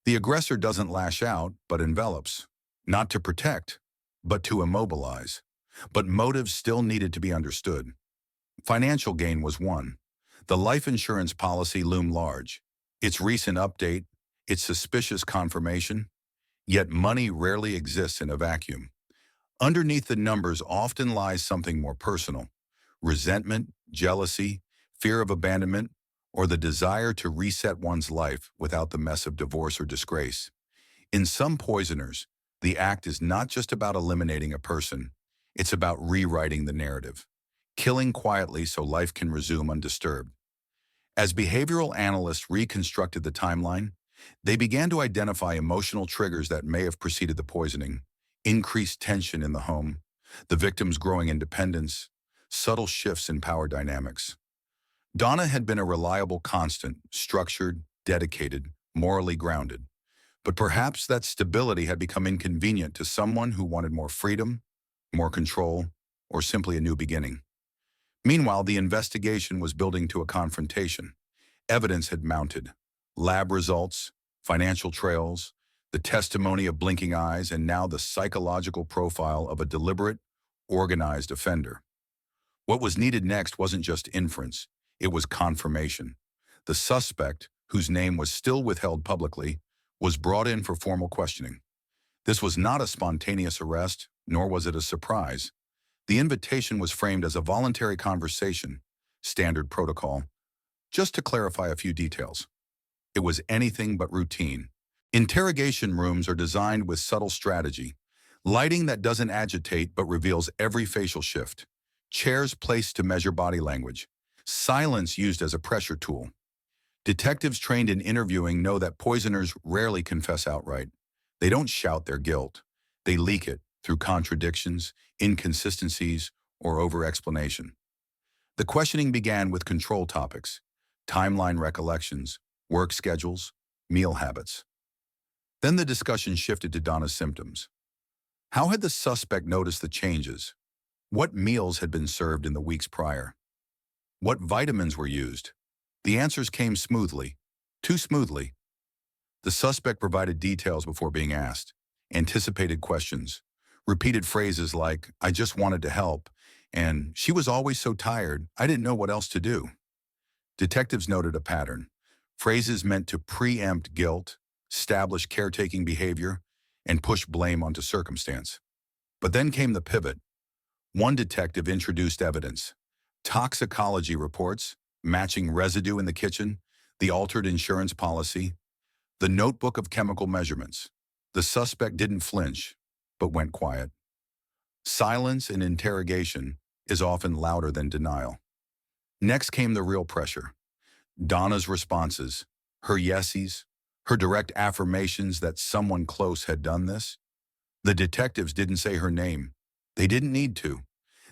The aggressor doesn't lash out, but envelops, not to protect, but to immobilize. But motives still needed to be understood. Financial gain was one. The life insurance policy loomed large. Its recent update, its suspicious confirmation. Yet money rarely exists in a vacuum. Underneath the numbers often lies something more personal: resentment, jealousy, fear of abandonment, or the desire to reset one's life without the mess of divorce or disgrace. In some poisoners, the act is not just about eliminating a person, it's about rewriting the narrative, killing quietly so life can resume undisturbed. As behavioral analysts reconstructed the timeline, they began to identify emotional triggers that may have preceded the poisoning: increased tension in the home, the victim's growing independence, subtle shifts in power dynamics. Donna had been a reliable constant, structured, dedicated, morally grounded. But perhaps that stability had become inconvenient to someone who wanted more freedom, more control, or simply a new beginning. Meanwhile, the investigation was building to a confrontation. Evidence had mounted: lab results, financial trails, the testimony of blinking eyes, and now the psychological profile of a deliberate, organized offender. What was needed next wasn't just inference, it was confirmation. The suspect, whose name was still withheld publicly, was brought in for formal questioning. This was not a spontaneous arrest, nor was it a surprise. The invitation was framed as a voluntary conversation, standard protocol. Just to clarify a few details, it was anything but routine. Interrogation rooms are designed with subtle strategy: lighting that doesn't agitate but reveals every facial shift, chairs placed to measure body language, silence used as a pressure tool. Detectives trained in interviewing know that poisoners rarely confess outright. They don't shout their guilt. They leak it through contradictions, inconsistencies, or over-explanation. The questioning began with control topics: timeline recollections, work schedules, meal habits. Then the discussion shifted to Donna's symptoms. How had the suspect noticed the changes? What meals had been served in the weeks prior? What vitamins were used? The answers came smoothly, too smoothly. The suspect provided details before being asked, anticipated questions, repeated phrases like, "I just wanted to help," and "she was always so tired, I didn't know what else to do." Detectives noted a pattern: phrases meant to preempt guilt, establish caretaking behavior, and push blame onto circumstance. But then came the pivot. One detective introduced evidence. Toxicology reports, matching residue in the kitchen, the altered insurance policy, the notebook of chemical measurements. The suspect didn't flinch, but went quiet. Silence in interrogation is often louder than denial. Next came the real pressure. Donna's responses, her yeses, her direct affirmations that someone close had done this. The detectives didn't say her name. They didn't need to.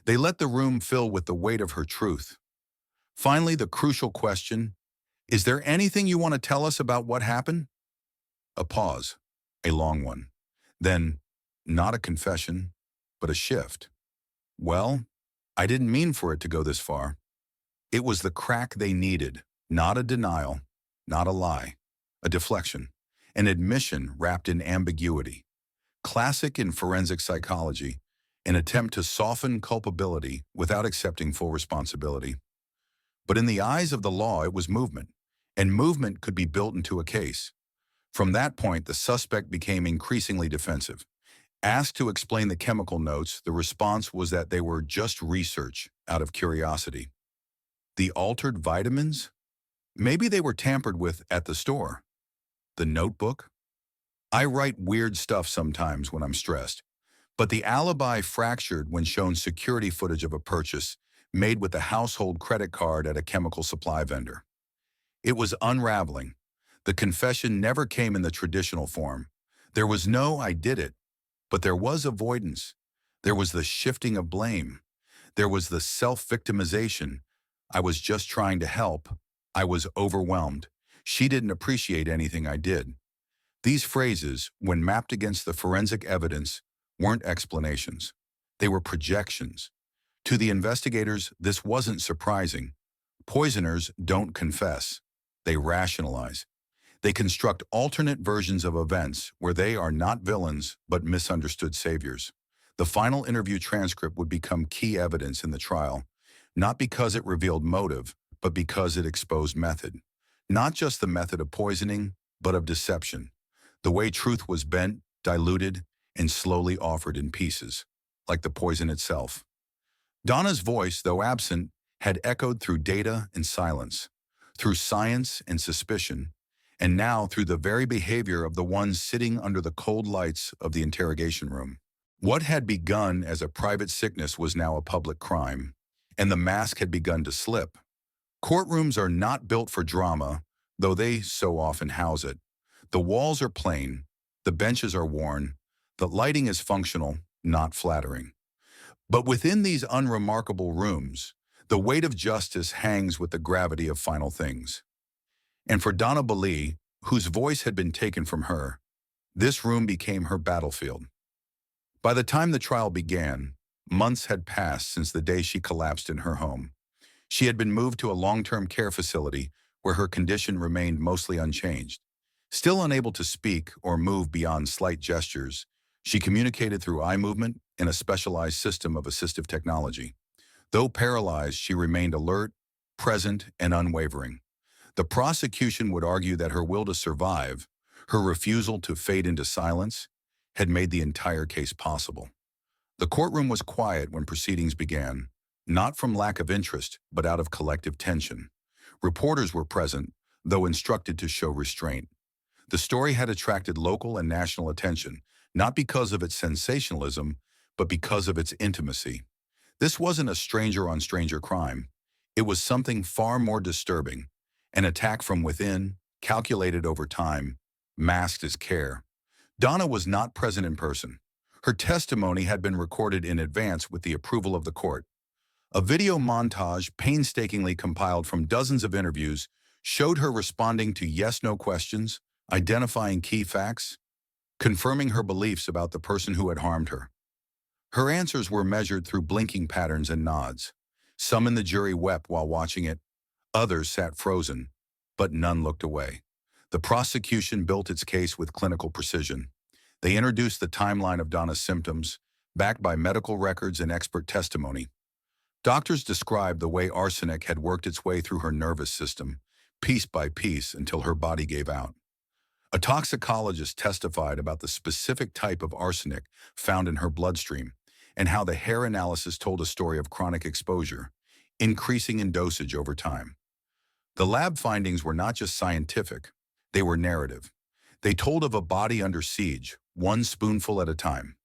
They let the room fill with the weight of her truth. Finally, the crucial question, is there anything you want to tell us about what happened? A pause, a long one. Then, not a confession, but a shift. Well, I didn't mean for it to go this far. It was the crack they needed, not a denial, not a lie, a deflection, an admission wrapped in ambiguity. Classic in forensic psychology, an attempt to soften culpability without accepting full responsibility. But in the eyes of the law, it was movement, and movement could be built into a case. From that point, the suspect became increasingly defensive. Asked to explain the chemical notes, the response was that they were just research, out of curiosity. The altered vitamins? Maybe they were tampered with at the store. The notebook? I write weird stuff sometimes when I'm stressed, but the alibi fractured when shown security footage of a purchase made with a household credit card at a chemical supply vendor. It was unraveling. The confession never came in the traditional form. There was no "I did it," but there was avoidance. There was the shifting of blame. There was the self-victimization. I was just trying to help. I was overwhelmed. She didn't appreciate anything I did. These phrases, when mapped against the forensic evidence, weren't explanations. They were projections. To the investigators, this wasn't surprising. Poisoners don't confess. They rationalize. They construct alternate versions of events where they are not villains but misunderstood saviors. The final interview transcript would become key evidence in the trial, not because it revealed motive, but because it exposed method. Not just the method of poisoning, but of deception. The way truth was bent, diluted, and slowly offered in pieces, like the poison itself. Donna's voice, though absent, had echoed through data and silence, through science and suspicion, and now through the very behavior of the ones sitting under the cold lights of the interrogation room. What had begun as a private sickness was now a public crime, and the mask had begun to slip. Courtrooms are not built for drama, though they so often house it. The walls are plain, the benches are worn, the lighting is functional, not flattering. But within these unremarkable rooms, the weight of justice hangs with the gravity of final things. And for Donna Boley, whose voice had been taken from her, this room became her battlefield. By the time the trial began, months had passed since the day she collapsed in her home. She had been moved to a long-term care facility where her condition remained mostly unchanged. Still unable to speak or move beyond slight gestures, she communicated through eye movement and a specialized system of assistive technology. Though paralyzed, she remained alert, present, and unwavering. The prosecution would argue that her will to survive, her refusal to fade into silence, had made the entire case possible. The courtroom was quiet when proceedings began, not from lack of interest, but out of collective tension. Reporters were present, though instructed to show restraint. The story had attracted local and national attention, not because of its sensationalism, but because of its intimacy. This wasn't a stranger-on-stranger crime. It was something far more disturbing, an attack from within, calculated over time, masked as care. Donna was not present in person. Her testimony had been recorded in advance with the approval of the court. A video montage, painstakingly compiled from dozens of interviews, showed her responding to yes-no questions, identifying key facts, confirming her beliefs about the person who had harmed her. Her answers were measured through blinking patterns and nods. Some in the jury wept while watching it, others sat frozen, but none looked away. The prosecution built its case with clinical precision. They introduced the timeline of Donna's symptoms, backed by medical records and expert testimony. Doctors described the way arsenic had worked its way through her nervous system, piece by piece, until her body gave out. A toxicologist testified about the specific type of arsenic found in her bloodstream, and how the hair analysis told a story of chronic exposure, increasing in dosage over time. The lab findings were not just scientific, they were narrative. They told of a body under siege, one spoonful at a time.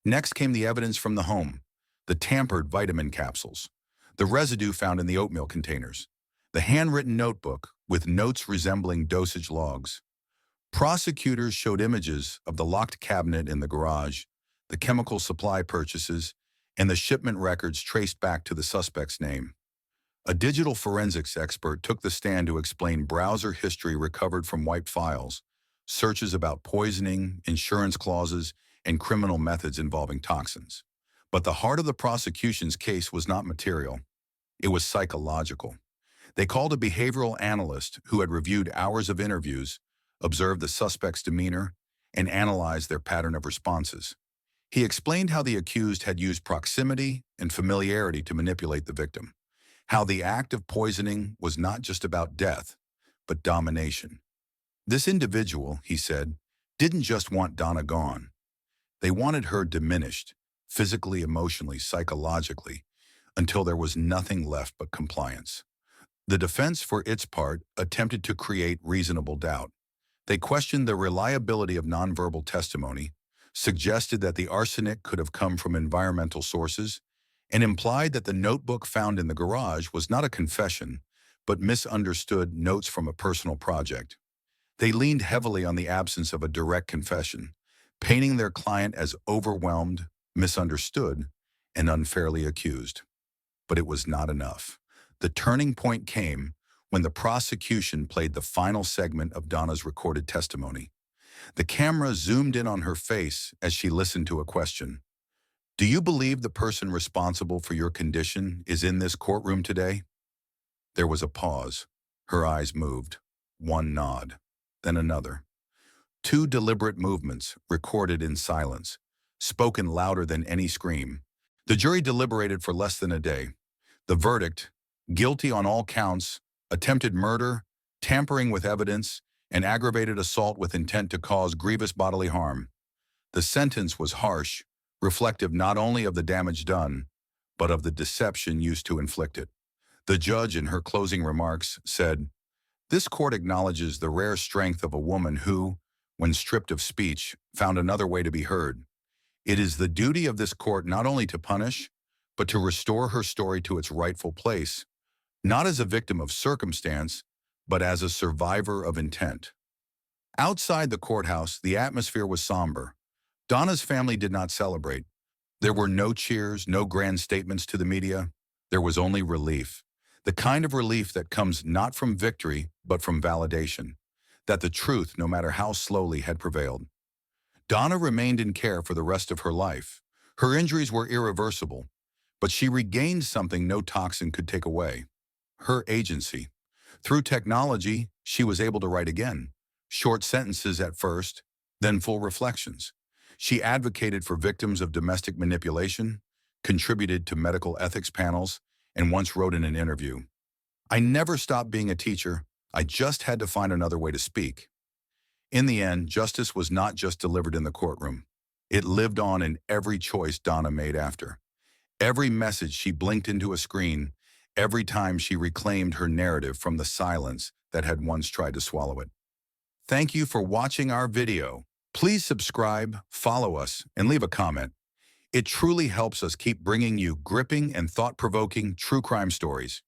Next came the evidence from the home, the tampered vitamin capsules, the residue found in the oatmeal containers, the handwritten notebook with notes resembling dosage logs. Prosecutors showed images of the locked cabinet in the garage, the chemical supply purchases, and the shipment records traced back to the suspect's name. A digital forensics expert took the stand to explain browser history recovered from wiped files, searches about poisoning, insurance clauses, and criminal methods involving toxins. But the heart of the prosecution's case was not material. It was psychological. They called a behavioral analyst who had reviewed hours of interviews, observed the suspect's demeanor, and analyzed their pattern of responses. He explained how the accused had used proximity and familiarity to manipulate the victim, how the act of poisoning was not just about death, but domination. This individual, he said, didn't just want Donna gone. They wanted her diminished, physically, emotionally, psychologically, until there was nothing left but compliance. The defense, for its part, attempted to create reasonable doubt. They questioned the reliability of nonverbal testimony, suggested that the arsenic could have come from environmental sources, and implied that the notebook found in the garage was not a confession, but misunderstood notes from a personal project. They leaned heavily on the absence of a direct confession, painting their client as overwhelmed, misunderstood, and unfairly accused. But it was not enough. The turning point came when the prosecution played the final segment of Donna's recorded testimony. The camera zoomed in on her face as she listened to a question. "Do you believe the person responsible for your condition is in this courtroom today?" There was a pause. Her eyes moved. One nod, then another. Two deliberate movements, recorded in silence, spoken louder than any scream. The jury deliberated for less than a day. The verdict: guilty on all counts, attempted murder, tampering with evidence, and aggravated assault with intent to cause grievous bodily harm. The sentence was harsh, reflective not only of the damage done, but of the deception used to inflict it. The judge, in her closing remarks, said, "This court acknowledges the rare strength of a woman who, when stripped of speech, found another way to be heard. It is the duty of this court not only to punish, but to restore her story to its rightful place, not as a victim of circumstance, but as a survivor of intent." Outside the courthouse, the atmosphere was somber. Donna's family did not celebrate. There were no cheers, no grand statements to the media. There was only relief. The kind of relief that comes not from victory, but from validation. That the truth, no matter how slowly, had prevailed. Donna remained in care for the rest of her life. Her injuries were irreversible, but she regained something no toxin could take away: her agency. Through technology, she was able to write again. Short sentences at first, then full reflections. She advocated for victims of domestic manipulation, contributed to medical ethics panels, and once wrote in an interview, "I never stopped being a teacher. I just had to find another way to speak." In the end, justice was not just delivered in the courtroom. It lived on in every choice Donna made after. Every message she blinked into a screen, every time she reclaimed her narrative from the silence that had once tried to swallow it. Thank you for watching our video. Please subscribe, follow us, and leave a comment. It truly helps us keep bringing you gripping and thought-provoking true crime stories.